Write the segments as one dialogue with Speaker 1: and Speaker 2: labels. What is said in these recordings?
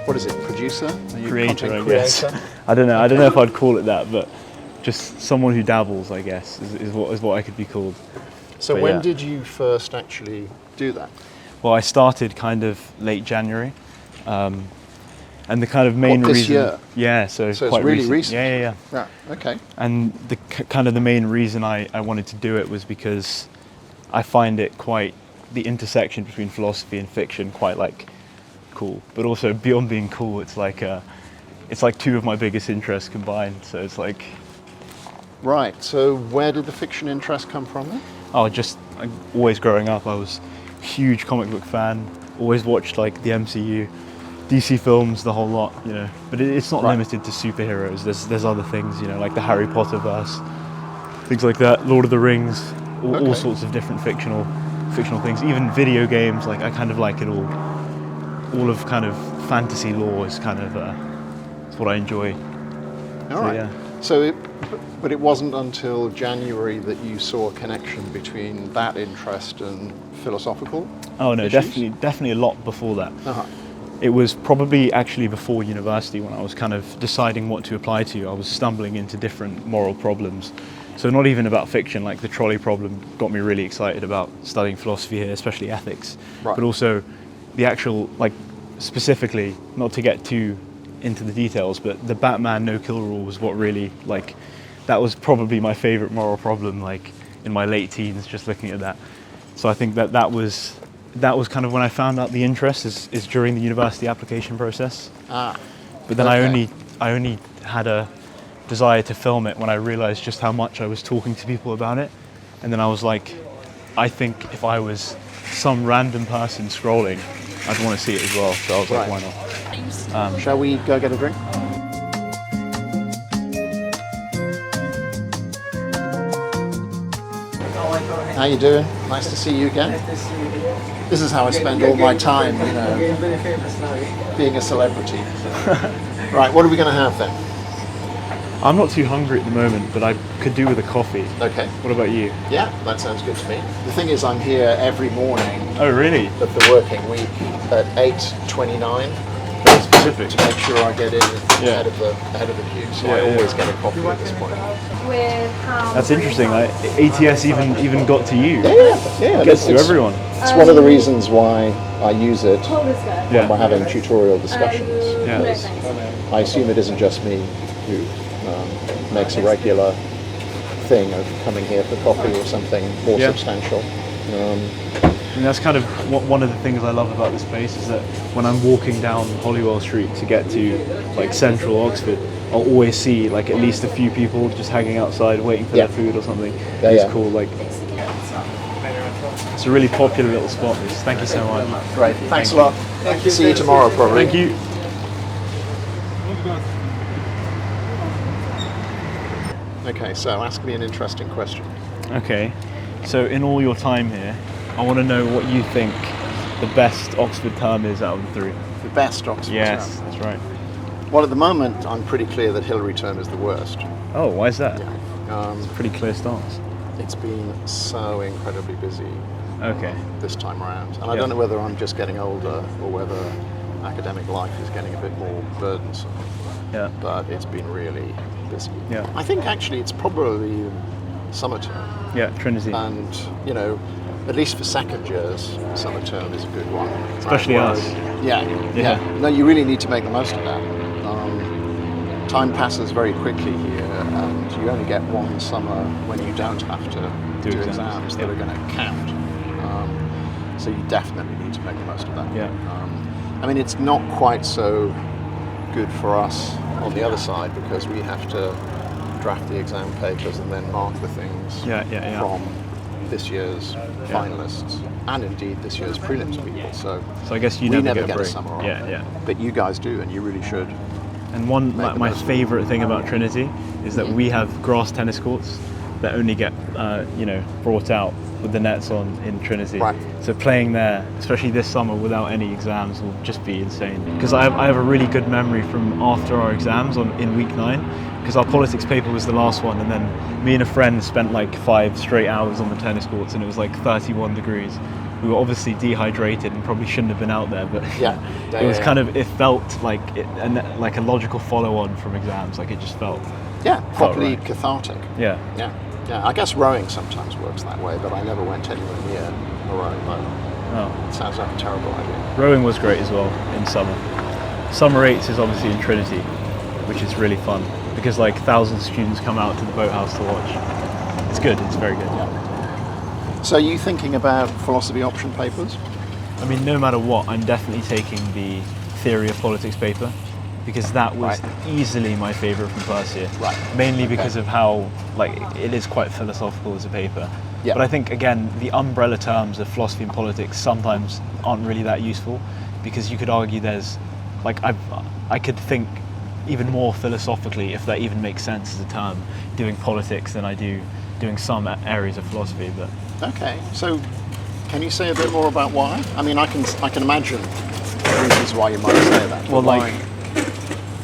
Speaker 1: what is it, producer? Are you
Speaker 2: Creator,
Speaker 1: content
Speaker 2: I guess.
Speaker 1: creator?
Speaker 2: I don't know if I'd call it that, but just someone who dabbles, I guess, is what I could be called.
Speaker 1: So
Speaker 2: But
Speaker 1: when
Speaker 2: yeah.
Speaker 1: did you first actually do that?
Speaker 2: Well, I started kind of late January, and the kind of main
Speaker 1: What, this
Speaker 2: reason.
Speaker 1: year?
Speaker 2: Yeah, so
Speaker 1: So it's
Speaker 2: quite
Speaker 1: really recent.
Speaker 2: Yeah.
Speaker 1: Yeah, okay.
Speaker 2: And the kind of the main reason I wanted to do it was because I find it quite the intersection between philosophy and fiction quite like cool, but also beyond being cool, it's like two of my biggest interests combined. So it's like,
Speaker 1: Right, so where did the fiction interest come from then?
Speaker 2: always growing up, I was a huge comic book fan. Always watched like the MCU, DC films, the whole lot, you know. But it's not limited to superheroes. There's other things, you know, like the Harry Potter verse, things like that, Lord of the Rings, all sorts of different fictional things. Even video games, like I kind of like it all. All of kind of fantasy lore is kind of it's what I enjoy.
Speaker 1: All right.
Speaker 2: Yeah.
Speaker 1: So, but it wasn't until January that you saw a connection between that interest and philosophical
Speaker 2: Oh no,
Speaker 1: issues?
Speaker 2: definitely a lot before that.
Speaker 1: Uh-huh.
Speaker 2: It was probably actually before university when I was kind of deciding what to apply to. I was stumbling into different moral problems. So not even about fiction, like the trolley problem got me really excited about studying philosophy here, especially ethics.
Speaker 1: Right.
Speaker 2: But also the actual, like specifically, not to get too into the details, but the Batman no-kill rule was what really, like, that was probably my favorite moral problem, like in my late teens, just looking at that. So I think that was kind of when I found out the interest is during the university application process. But then
Speaker 1: okay.
Speaker 2: I only had a desire to film it when I realized just how much I was talking to people about it. And then I was like, I think if I was some random person scrolling, I'd want to see it as well. So I was like, why not?
Speaker 1: Shall we go get a drink? How you doing? Nice to see you again. This is how I spend all my time, you know, being a celebrity. Right, what are we going to have then?
Speaker 2: I'm not too hungry at the moment, but I could do with a coffee.
Speaker 1: Okay.
Speaker 2: What about you?
Speaker 1: Yeah, that sounds good to me. The thing is, I'm here every morning
Speaker 2: Oh, really?
Speaker 1: of the working week at 8:29
Speaker 2: Very specific.
Speaker 1: to make sure I get in ahead of the queue. So I always get a coffee at this point.
Speaker 2: That's interesting. ATS even got to you.
Speaker 1: Yeah.
Speaker 2: It gets to everyone.
Speaker 1: It's one of the reasons why I use it when we're having tutorial discussions.
Speaker 2: Yeah.
Speaker 1: Because I assume it isn't just me who makes a regular thing of coming here for coffee or something more substantial.
Speaker 2: And that's kind of one of the things I love about this place is that when I'm walking down Holywell Street to get to like central Oxford, I'll always see like at least a few people just hanging outside waiting for their food or something. It's cool. Like, it's a really popular little spot. This. Thank you so much.
Speaker 1: Great. Thanks a lot. See you tomorrow, probably.
Speaker 2: Thank you.
Speaker 1: Okay, so ask me an interesting question.
Speaker 2: Okay, so in all your time here, I want to know what you think the best Oxford term is out of the three.
Speaker 1: The best Oxford
Speaker 2: Yes,
Speaker 1: term.
Speaker 2: that's right.
Speaker 1: Well, at the moment, I'm pretty clear that Hillary term is the worst.
Speaker 2: Oh, why is that?
Speaker 1: It's
Speaker 2: Pretty clear stance.
Speaker 1: It's been so incredibly busy
Speaker 2: Okay.
Speaker 1: this time around. And I don't know whether I'm just getting older or whether academic life is getting a bit more burdensome.
Speaker 2: Yeah.
Speaker 1: But it's been really busy.
Speaker 2: Yeah.
Speaker 1: I think actually it's probably summer term.
Speaker 2: Yeah, Trinity.
Speaker 1: And, you know, at least for second years, summer term is a good one.
Speaker 2: Especially us.
Speaker 1: Yeah. No, you really need to make the most of that. Time passes very quickly here, and you only get one summer when you don't have to do exams that are going to count. So you definitely need to make the most of that.
Speaker 2: Yeah.
Speaker 1: I mean, it's not quite so good for us on the other side because we have to draft the exam papers and then mark the things from this year's finalists and indeed this year's prelims people. So
Speaker 2: I guess you
Speaker 1: we
Speaker 2: never
Speaker 1: get a
Speaker 2: break.
Speaker 1: summer off.
Speaker 2: Yeah.
Speaker 1: But you guys do, and you really should.
Speaker 2: And my favourite thing about Trinity is that we have grass tennis courts that only get brought out with the nets on in Trinity.
Speaker 1: Right.
Speaker 2: So playing there, especially this summer without any exams, will just be insane. Because I have a really good memory from after our exams in week 9, because our politics paper was the last one, and then me and a friend spent like 5 straight hours on the tennis courts, and it was like 31 degrees. We were obviously dehydrated and probably shouldn't have been out there, but it was kind of, it felt like like a logical follow-on from exams. Like it just felt
Speaker 1: properly
Speaker 2: right.
Speaker 1: cathartic.
Speaker 2: Yeah.
Speaker 1: I guess rowing sometimes works that way, but I never went anywhere near a rowing boat.
Speaker 2: Oh.
Speaker 1: It sounds like a terrible idea.
Speaker 2: Rowing was great as well in summer. Summer 8s is obviously in Trinity, which is really fun because like thousands of students come out to the boathouse to watch. It's good. It's very good.
Speaker 1: So are you thinking about philosophy option papers?
Speaker 2: I mean, no matter what, I'm definitely taking the theory of politics paper because that was easily my favourite from first year.
Speaker 1: Right.
Speaker 2: Mainly because of how, like, it is quite philosophical as a paper.
Speaker 1: Yeah.
Speaker 2: But I think, again, the umbrella terms of philosophy and politics sometimes aren't really that useful because you could argue there's, like, I could think even more philosophically, if that even makes sense as a term, doing politics than I do doing some areas of philosophy. But
Speaker 1: okay, so can you say a bit more about why? I mean, I can imagine reasons why you might say that.
Speaker 2: Well, like,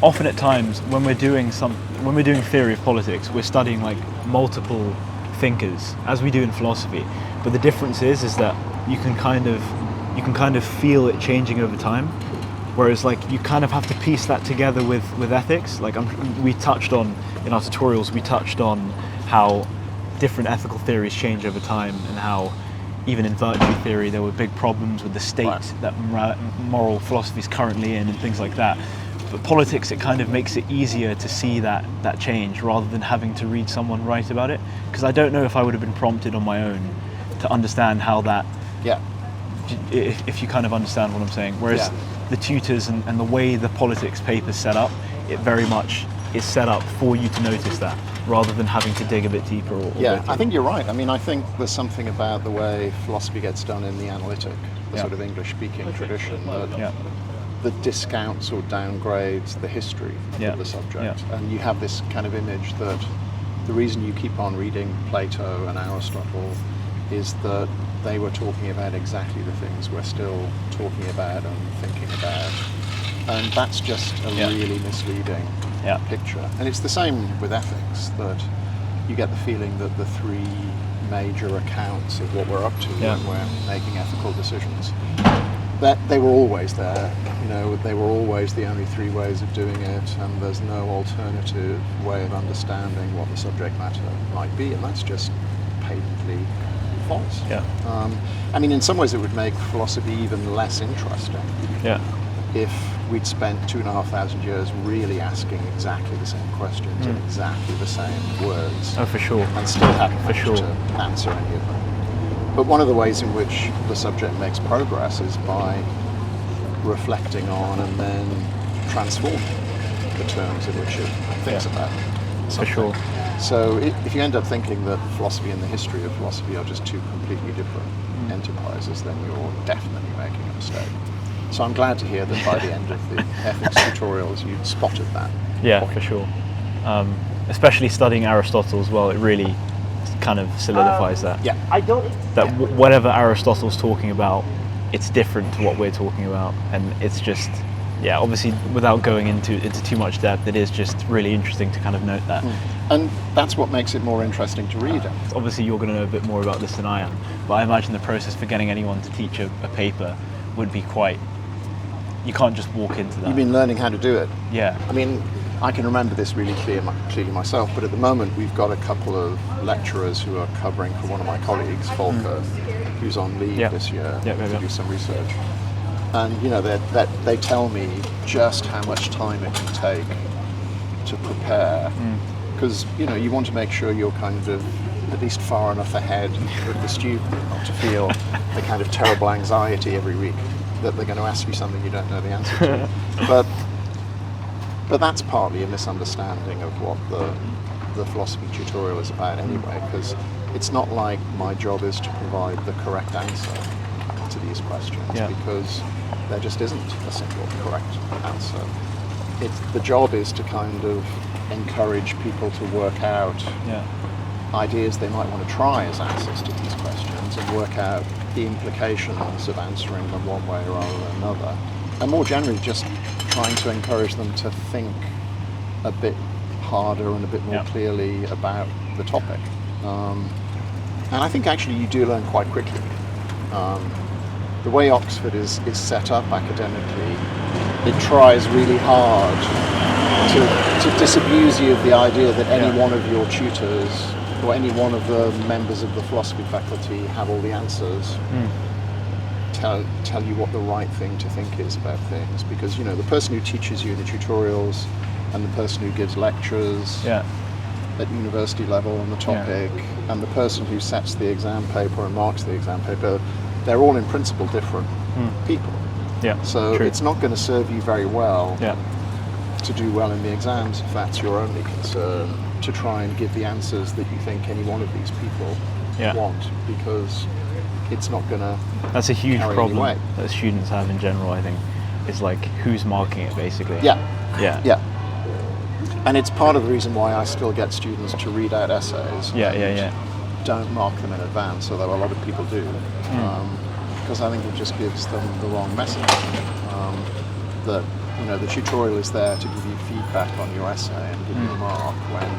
Speaker 2: often at times when we're doing theory of politics, we're studying like multiple thinkers, as we do in philosophy. But the difference is that you can kind of feel it changing over time. Whereas, like, you kind of have to piece that together with ethics. Like, we touched on in our tutorials, we touched on how different ethical theories change over time, and how even in virtue theory there were big problems with the state that moral philosophy is currently in and things like that. But politics, it kind of makes it easier to see that change rather than having to read someone write about it, because I don't know if I would have been prompted on my own to understand how that, if you kind of understand what I'm saying. Whereas the tutors and the way the politics paper is set up, it very much is set up for you to notice that, rather than having to dig a bit deeper.
Speaker 1: I think you're right. I mean, I think there's something about the way philosophy gets done in the analytic, the sort of English-speaking tradition, that discounts or downgrades the history of the subject. And you have this kind of image that the reason you keep on reading Plato and Aristotle is that they were talking about exactly the things we're still talking about and thinking about. And that's just a really misleading picture. And it's the same with ethics, that you get the feeling that the 3 major accounts of what we're up to when we're making ethical decisions, that they were always there. You know, they were always the only 3 ways of doing it, and there's no alternative way of understanding what the subject matter might be, and that's just patently false. I mean, in some ways it would make philosophy even less interesting if we'd spent 2,500 years really asking exactly the same questions in exactly the same words.
Speaker 2: Oh, for sure.
Speaker 1: And still hadn't managed to answer any of them. But one of the ways in which the subject makes progress is by reflecting on and then transforming the terms in which it thinks about something.
Speaker 2: For sure.
Speaker 1: So if you end up thinking that philosophy and the history of philosophy are just 2 completely different enterprises, then you're definitely making a mistake. So I'm glad to hear that by the end of the ethics tutorials you spotted that.
Speaker 2: Yeah, for sure. Especially studying Aristotle as well, it really kind of solidifies that. Whatever Aristotle's talking about, it's different to what we're talking about, and it's just, obviously without going into too much depth, it is just really interesting to kind of note that.
Speaker 1: And that's what makes it more interesting to read.
Speaker 2: Obviously you're going to know a bit more about this than I am, but I imagine the process for getting anyone to teach a paper would be quite, you can't just walk into that.
Speaker 1: You've been learning how to do it.
Speaker 2: Yeah.
Speaker 1: I mean, I can remember this really clearly myself, but at the moment we've got a couple of lecturers who are covering for one of my colleagues, Volker, who's on leave this year to do some research. And you know, they tell me just how much time it can take to prepare, because you know, you want to make sure you're kind of at least far enough ahead of the student not to feel the kind of terrible anxiety every week that they're going to ask you something you don't know the answer to. But that's partly a misunderstanding of what the philosophy tutorial is about anyway, because it's not like my job is to provide the correct answer to these questions, because there just isn't a single correct answer. The job is to kind of encourage people to work out ideas they might want to try as answers to these questions, and work out the implications of answering them one way or another, and more generally just trying to encourage them to think a bit harder and a bit more
Speaker 2: Yeah.
Speaker 1: clearly about the topic. And I think actually you do learn quite quickly. The way Oxford is set up academically, it tries really hard to disabuse you of the idea that any
Speaker 2: Yeah.
Speaker 1: one of your tutors or any one of the members of the philosophy faculty have all the answers. Tell you what the right thing to think is about things, because the person who teaches you the tutorials and the person who gives lectures at university level on the topic and the person who sets the exam paper and marks the exam paper, they're all in principle different people. So
Speaker 2: True.
Speaker 1: it's not going to serve you very well
Speaker 2: Yeah.
Speaker 1: to do well in the exams if that's your only concern, to try and give the answers that you think any one of these people want, because it's not going to
Speaker 2: That's a huge
Speaker 1: carry any
Speaker 2: problem
Speaker 1: weight.
Speaker 2: that students have in general, I think, is like who's marking it basically.
Speaker 1: Yeah.
Speaker 2: Yeah.
Speaker 1: And it's part of the reason why I still get students to read out essays.
Speaker 2: Yeah.
Speaker 1: Don't mark them in advance, although a lot of people do, because I think it just gives them the wrong message. That the tutorial is there to give you feedback on your essay and give you a mark, when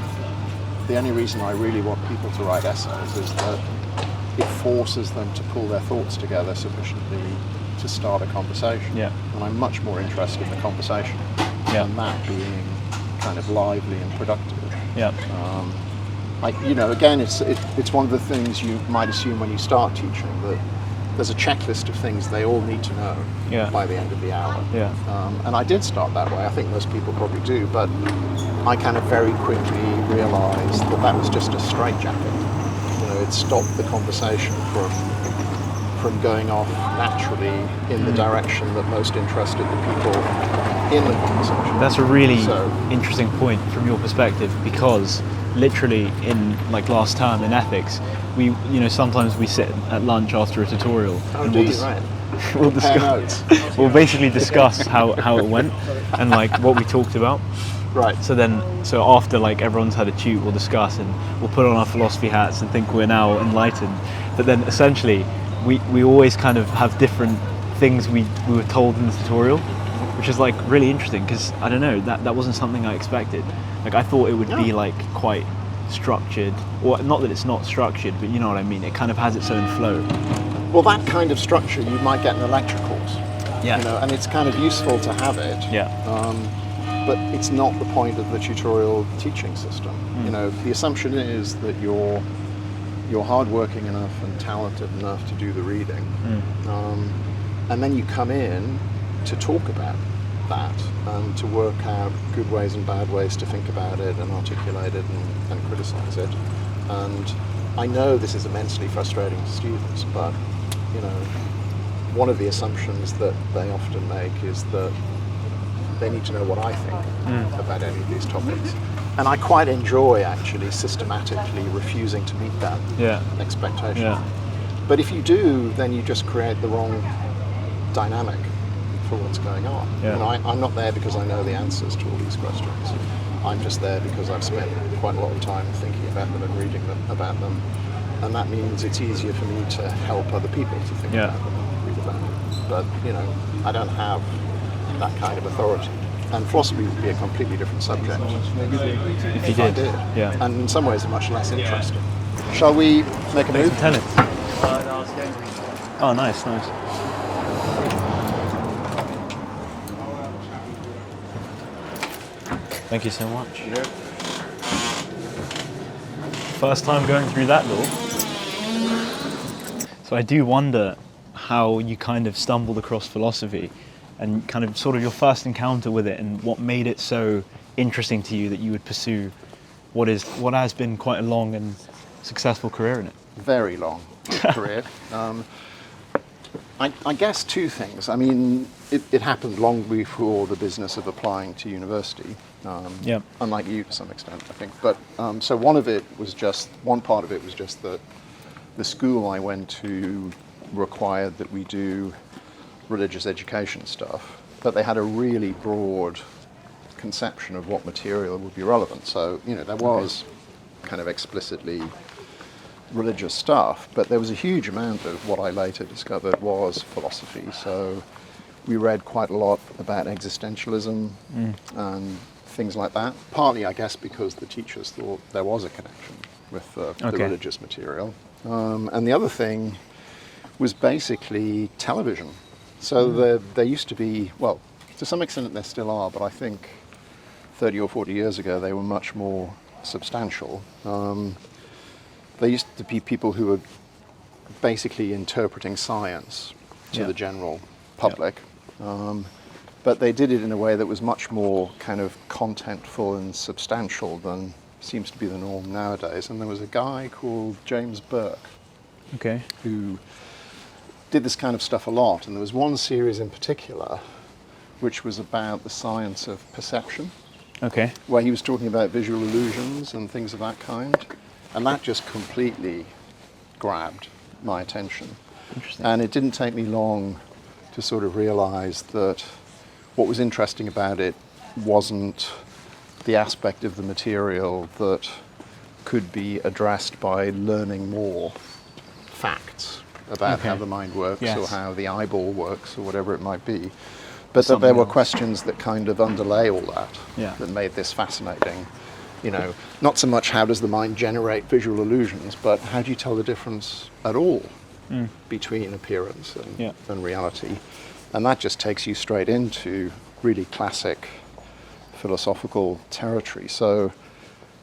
Speaker 1: the only reason I really want people to write essays is that it forces them to pull their thoughts together sufficiently to start a conversation. And I'm much more interested in the conversation than that being kind of lively and productive. Again, it's one of the things you might assume when you start teaching, that there's a checklist of things they all need to know by the end of the hour. And I did start that way. I think most people probably do, but I kind of very quickly realised that was just a straitjacket. It stopped the conversation from going off naturally in the direction that most interested the people in the conversation.
Speaker 2: That's a really interesting point from your perspective, because literally in like last term in ethics, we sometimes we sit at lunch after a tutorial and we'll discuss we'll basically discuss how it went and like what we talked about. So after like everyone's had a tute, we'll discuss and we'll put on our philosophy hats and think we're now enlightened. But then essentially we always kind of have different things we were told in the tutorial, which is like really interesting, because I don't know, that wasn't something I expected. Like I thought it would be like quite structured, or not that it's not structured, but you know what I mean, it kind of has its own flow.
Speaker 1: Well, that kind of structure you might get in a lecture course. And it's kind of useful to have it. But it's not the point of the tutorial teaching system. The assumption is that you're hardworking enough and talented enough to do the reading, and then you come in to talk about that and to work out good ways and bad ways to think about it and articulate it and criticize it. And I know this is immensely frustrating to students, but one of the assumptions that they often make is that they need to know what I think about any of these topics. And I quite enjoy actually systematically refusing to meet that expectation. But if you do, then you just create the wrong dynamic for what's going on. I'm not there because I know the answers to all these questions. I'm just there because I've spent quite a lot of time thinking about them and reading about them. And that means it's easier for me to help other people to think about them and read about them. But, I don't have that kind of authority. And philosophy would be a completely different subject if I did. And in some ways much less interesting. Shall we make a move?
Speaker 2: Tennis. Oh, nice. Thank you so much. First time going through that door. So I do wonder how you kind of stumbled across philosophy and kind of sort of your first encounter with it, and what made it so interesting to you that you would pursue what has been quite a long and successful career in it.
Speaker 1: Very long career. I guess two things. I mean, it happened long before the business of applying to university. Unlike you to some extent, I think. But so one part of it was just that the school I went to required that we do religious education stuff, but they had a really broad conception of what material would be relevant. So, there was kind of explicitly religious stuff, but there was a huge amount of what I later discovered was philosophy. So we read quite a lot about existentialism and things like that. Partly, I guess, because the teachers thought there was a connection with the religious material. And the other thing was basically television. So there used to be, well, to some extent there still are, but I think 30 or 40 years ago they were much more substantial. There used to be people who were basically interpreting science to the general public. But they did it in a way that was much more kind of contentful and substantial than seems to be the norm nowadays. And there was a guy called James Burke who did this kind of stuff a lot. And there was one series in particular which was about the science of perception, where he was talking about visual illusions and things of that kind. And that just completely grabbed my attention.
Speaker 2: Interesting.
Speaker 1: And it didn't take me long to sort of realize that what was interesting about it wasn't the aspect of the material that could be addressed by learning more facts about how the mind works or how the eyeball works or whatever it might be, but that there were questions that kind of underlay all that that made this fascinating. You know, not so much how does the mind generate visual illusions, but how do you tell the difference at all between appearance and reality? And that just takes you straight into really classic philosophical territory. So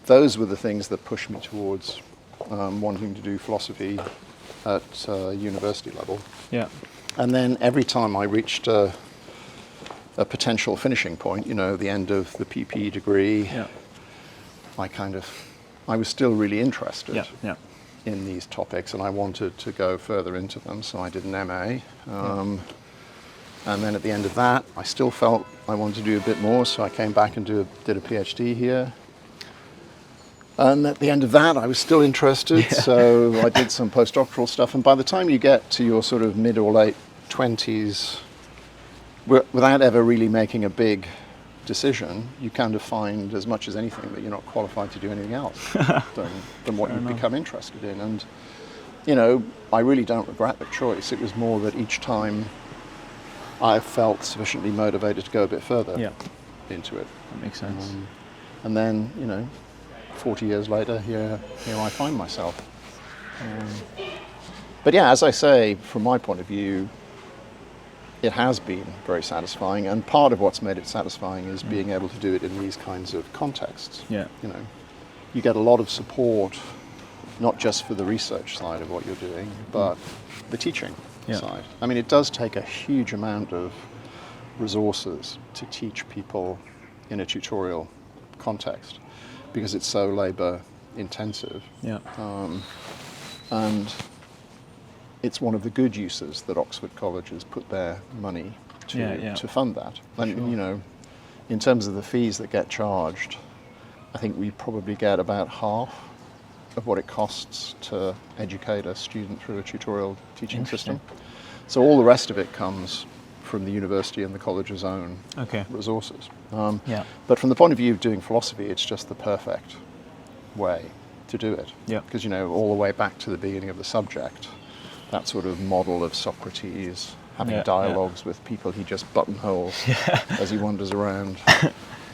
Speaker 1: those were the things that pushed me towards wanting to do philosophy at university level. Yeah. And then every time I reached a potential finishing point, you know, the end of the PPE degree, I was still really interested in these topics, and I wanted to go further into them, so I did an MA. And then at the end of that, I still felt I wanted to do a bit more, so I came back and did a PhD here. And at the end of that, I was still interested, so I did some postdoctoral stuff. And by the time you get to your sort of mid or late 20s, without ever really making a big decision, you kind of find, as much as anything, that you're not qualified to do anything else than what you've become interested in. And, you know, I really don't regret the choice. It was more that each time I felt sufficiently motivated to go a bit further into it.
Speaker 2: That makes sense.
Speaker 1: And then, you know, 40 years later, here I find myself. But yeah, as I say, from my point of view, it has been very satisfying, and part of what's made it satisfying is being able to do it in these kinds of contexts. You know, you get a lot of support, not just for the research side of what you're doing, but the teaching side. I mean, it does take a huge amount of resources to teach people in a tutorial context because it's so labor intensive. And it's one of the good uses that Oxford colleges put their money to fund that. And you know, in terms of the fees that get charged, I think we probably get about half of what it costs to educate a student through a tutorial teaching system. So all the rest of it comes from the university and the college's own resources. But from the point of view of doing philosophy, it's just the perfect way to do it. Because, you know, all the way back to the beginning of the subject, that sort of model of Socrates having dialogues with people he just buttonholes as he wanders around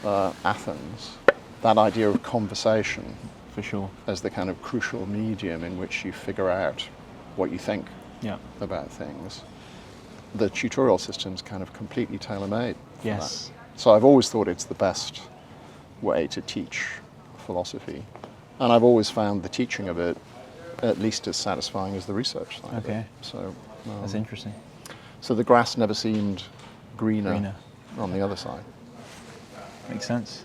Speaker 1: Athens. That idea of conversation,
Speaker 2: for sure,
Speaker 1: as the kind of crucial medium in which you figure out what you think about things. The tutorial system's kind of completely tailor-made for that. So I've always thought it's the best way to teach philosophy, and I've always found the teaching of it at least as satisfying as the research side of it. So
Speaker 2: that's interesting.
Speaker 1: So the grass never seemed greener on the other side.
Speaker 2: Makes sense.